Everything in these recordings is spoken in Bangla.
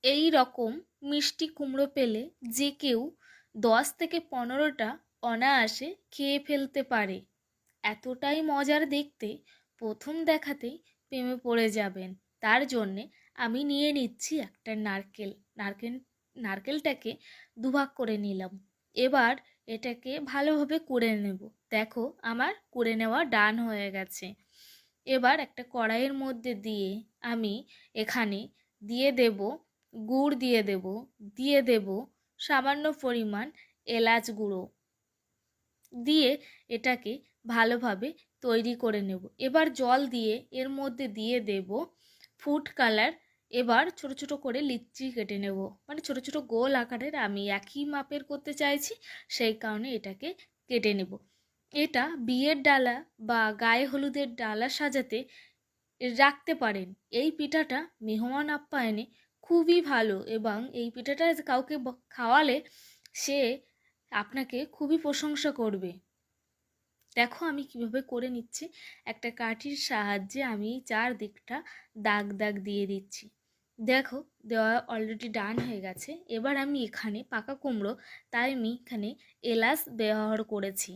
এই রকম মিষ্টি কুমড়ো পেলে যে কেউ 10 থেকে 15টা অনায়াসে খেয়ে ফেলতে পারে। এতটাই মজার দেখতে, প্রথম দেখাতেই প্রেমে পড়ে যাবেন। তার জন্যে আমি নিয়ে নিচ্ছি একটা নারকেলটাকে দুভাগ করে নিলাম। এবার এটাকে ভালোভাবে কুড়ে নেব। দেখো আমার কুড়ে নেওয়া ডান হয়ে গেছে। এবার একটা কড়াইয়ের মধ্যে দিয়ে আমি এখানে দিয়ে দেব গুড়, দিয়ে দেব সামান্য পরিমাণ এলাচ গুঁড়ো, দিয়ে এটাকে ভালোভাবে তৈরি করে নেব। এবার জল দিয়ে এর মধ্যে দিয়ে দেব ফুড কালার। এবার ছোট ছোট করে লিচি কেটে নেব, মানে ছোট ছোট গোল আকারের, আমি একই মাপের করতে চাইছি সেই কারণে এটাকে কেটে নেব। এটা বিয়ের ডালা বা গায়ে হলুদের ডালা সাজাতে রাখতে পারেন। এই পিঠাটা মেহমান আপ্যায়নে খুবই ভালো, এবং এই পিঠাটা কাউকে খাওয়ালে সে আপনাকে খুবই প্রশংসা করবে। দেখো আমি কিভাবে করে নিচ্ছি। একটা কাঠির সাহায্যে আমি চারদিকটা দাগ দাগ দিয়ে দিচ্ছি। দেখো দেওয়া অলরেডি ডান হয়ে গেছে। এবার আমি এখানে পাকা কুমড়ো, তাই আমি এখানে এলাচ ব্যবহার করেছি।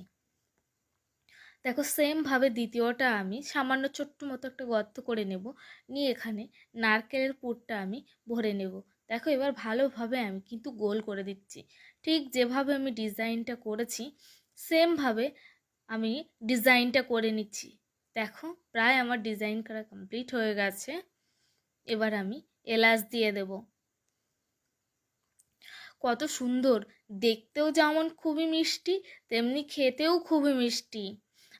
দেখো সেমভাবে দ্বিতীয়টা আমি সামান্য ছোট্ট মতো একটা গর্ত করে নেব, নিয়ে এখানে নারকেলের পুরটা আমি ভরে নেব। দেখো এবার ভালোভাবে আমি কিন্তু গোল করে দিচ্ছি। ঠিক যেভাবে আমি ডিজাইনটা করেছি সেমভাবে আমি ডিজাইনটা করে নিচ্ছি। দেখো প্রায় আমার ডিজাইন করা কমপ্লিট হয়ে গেছে। এবার আমি এলাচ দিয়ে দেব। কত সুন্দর দেখতেও, যেমন খুবই মিষ্টি, তেমনি খেতেও খুবই মিষ্টি।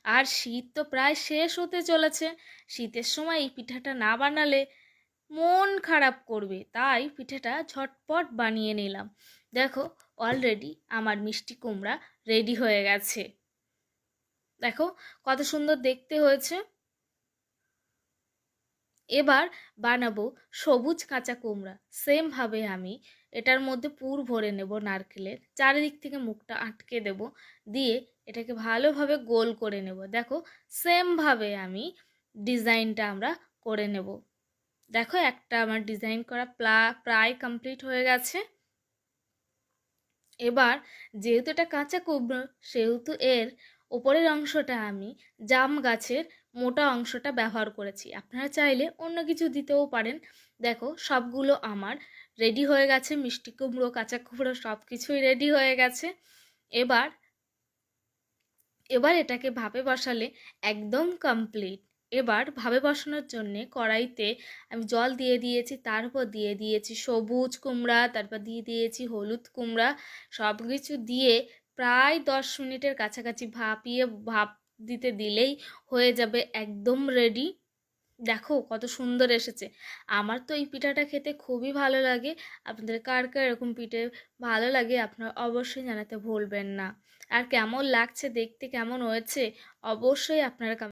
আর শীত তো প্রায় শেষ হতে চলেছে। শীতের সময় এই পিঠাটা না বানালে মন খারাপ করবে, তাই পিঠাটা ঝটপট বানিয়ে নিলাম। দেখো অলরেডি আমার মিষ্টি কুমড়া রেডি হয়ে গেছে। দেখো কত সুন্দর দেখতে হয়েছে। এবার বানাবো সবুজ কাঁচা কুমড়া। সেমভাবে আমি এটার মধ্যে পুর ভরে নেব নারকেলের, চারিদিক থেকে মুখটা আটকে দেব, দিয়ে এটাকে ভালোভাবে গোল করে নেব। দেখো সেমভাবে আমি ডিজাইনটা আমরা করে নেব। দেখো একটা আমার ডিজাইন করা প্রায় কমপ্লিট হয়ে গেছে। এবার যেহেতু এটা কাঁচা কুমড়ো, সেহেতু এর ওপরের অংশটা আমি জাম গাছের মোটা অংশটা ব্যবহার করেছি। আপনারা চাইলে অন্য কিছু দিতেও পারেন। দেখো সবগুলো আমার রেডি হয়ে গেছে, মিষ্টি কুমড়ো, কাঁচা কুমড়ো সব কিছুই রেডি হয়ে গেছে। এবার এবার এটাকে ভাপে বসালে একদম কমপ্লিট। এবার ভাপে বসানোর জন্যে কড়াইতে আমি জল দিয়ে দিয়েছি, তারপর দিয়ে দিয়েছি সবুজ কুমড়া, তারপর দিয়ে দিয়েছি হলুদ কুমড়া। সব কিছু দিয়ে প্রায় 10 মিনিটের কাছাকাছি ভাপ দিতে দিলেই হয়ে যাবে একদম রেডি। দেখো কত সুন্দর এসেছে। আমার তো এই পিঠাটা খেতে খুবই ভালো লাগে। আপনাদের কার কার এরকম পিঠে ভালো লাগে আপনারা অবশ্যই জানাতে ভুলবেন না। আর কেমন লাগছে দেখতে, কেমন হয়েছে অবশ্যই আপনারা